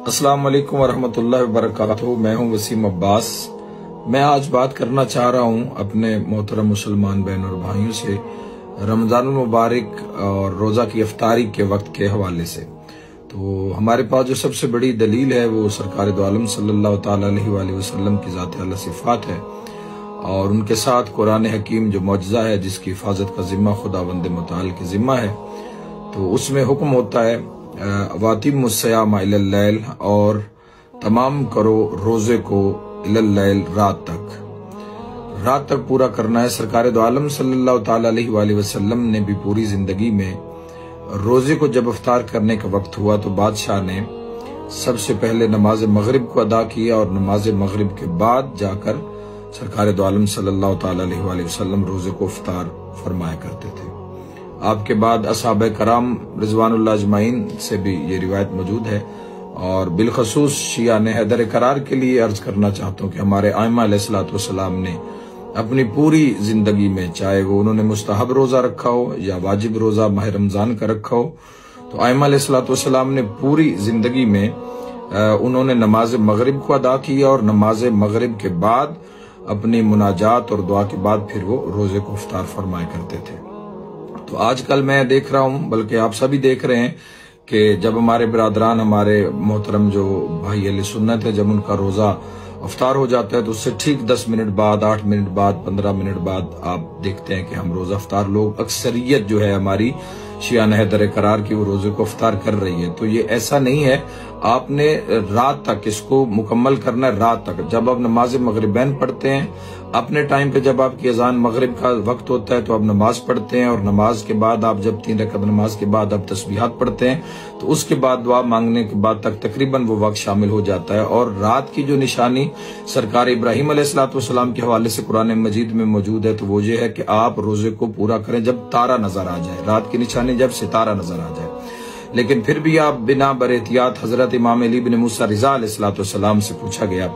अस्सलाम वालेकुम वरहमतुल्लाहि वबरकातुहू। मैं हूं वसीम अब्बास। मैं आज बात करना चाह रहा हूं अपने मोहतरम मुसलमान बहन और भाइयों से रमजानुल मुबारक और रोजा की इफ्तारी के वक्त के हवाले से। तो हमारे पास जो सबसे बड़ी दलील है वो सरकार दो आलम सल्लल्लाहु ताला अलैहि वसल्लम की ज़ात आला सिफ़ात है और उनके साथ कुरान हकीम जो मौजज़ा है जिसकी हिफाजत का जिम्मा खुदावंद मुताल की जिम्मा है। तो उसमें हुक्म होता है वातिमुस्सियाम इलल लैल, और तमाम करो रोजे को इलल लैल, रात तक पूरा करना है। सरकार दो आलम सल्लल्लाहु ताला अलैहि वसल्लम ने भी पूरी जिंदगी में रोजे को जब इफ्तार करने का वक्त हुआ तो बादशाह ने सबसे पहले नमाज मगरिब को अदा किया और नमाज मगरिब के बाद जाकर सरकार दो आलम सल्लल्लाहु ताला अलैहि वसल्लम रोजे को इफ्तार फरमाया करते थे। आपके बाद असहाबे कराम रिजवानुल्लाह अजमाइन से भी ये रिवायत मौजूद है और बिलखसूस शिया ने हैदर करार के लिए अर्ज करना चाहता हूँ कि हमारे आइमा अलैहिस्सलाम ने अपनी पूरी जिंदगी में, चाहे वो उन्होंने मुस्तहब रोजा रखा हो या वाजिब रोजा माह रमजान का रखा हो, तो आइमा अलैहिस्सलाम ने पूरी जिंदगी में उन्होंने नमाज मगरिब को अदा किया और नमाज मगरिब के बाद अपनी मुनाजात और दुआ के बाद फिर वो रोजे को इफ्तार फरमाया करते थे। तो आजकल मैं देख रहा हूं, बल्कि आप सभी देख रहे हैं कि जब हमारे बिरादरान, हमारे मोहतरम जो भाई अहले सुन्नत है, जब उनका रोजा इफ्तार हो जाता है तो उससे ठीक 10 मिनट बाद, 8 मिनट बाद, 15 मिनट बाद आप देखते हैं कि हम रोजा इफ्तार, लोग अक्सरियत जो है हमारी शियान हैदर करार की, वो रोजे को इफ्तार कर रही है। तो ये ऐसा नहीं है, आपने रात तक इसको मुकम्मल करना है। रात तक जब आप नमाज मगरिबैन पढ़ते हैं, अपने टाइम पे जब आपकी अजान मगरिब का वक्त होता है तो आप नमाज पढ़ते हैं और नमाज के बाद आप जब 3 रकात नमाज के बाद आप तस्बीहात पढ़ते हैं तो उसके बाद दुआ मांगने के बाद तक तकरीबन वो वक्त शामिल हो जाता है। और रात की जो निशानी सरकार इब्राहिम अलैहिस्सलाम के हवाले से कुरान मजीद में मौजूद है तो वो ये है कि आप रोजे को पूरा करें जब तारा नजर आ जाए। रात की निशानी जब सितारा नजर आ जाए। लेकिन फिर भी आप बिना बरेतियात, हजरत इमाम अली बिन मूसा रिजा अलैहिस्सलाम से पूछा गया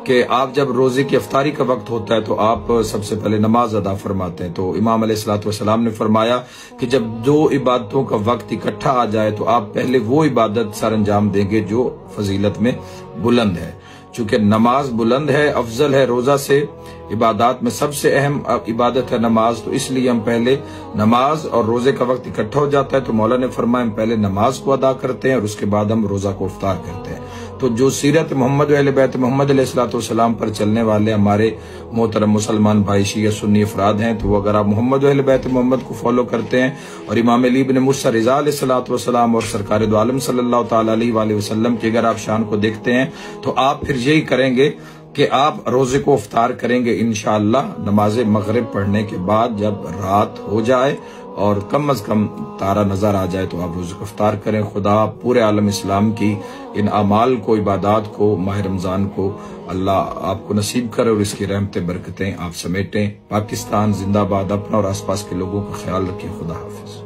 कि आप जब रोजे की इफ्तारी का वक्त होता है तो आप सबसे पहले नमाज अदा फरमाते हैं। तो इमाम अलैहिस्सलाम ने फरमाया कि जब दो इबादतों का वक्त इकट्ठा आ जाए तो आप पहले वो इबादत सर अंजाम देंगे जो फजीलत में बुलंद है। चूंकि नमाज बुलंद है, अफजल है रोजा से, इबादत में सबसे अहम इबादत है नमाज, तो इसलिए हम पहले नमाज और रोजे का वक्त इकट्ठा हो जाता है तो मौला ने फरमाया हम पहले नमाज को अदा करते हैं और उसके बाद हम रोजा को इफ्तार करते हैं। तो जो सीरत मोहम्मद अहले बैत मोहम्मद अलैहिस्सलाम पर चलने वाले हमारे मोहतरम मुसलमान भाई शिया सुन्नी अफराद हैं, तो अगर आप मोहम्मद अहले बैत मोहम्मद को फॉलो करते हैं और इमाम अली बिन मूसा रिजा अलैहिस्सलाम और सरकार दो आलम सल्लल्लाहु ताला अलैहि वसल्लम की अगर आप शान को देखते हैं तो आप फिर यही करेंगे कि आप रोजे को इफ्तार करेंगे इंशाअल्लाह नमाज मगरिब पढ़ने के बाद। जब रात हो जाए और कम अज कम तारा नजर आ जाए तो आप रोजे को इफ्तार करें। खुदा पूरे आलम इस्लाम की इन अमाल को, इबादात को, माह रमजान को अल्लाह आपको नसीब करे और इसकी रहमतें बरकतें आप समेटें। पाकिस्तान जिंदाबाद। अपना और आसपास के लोगों का ख्याल रखिए। खुदा हाफिज।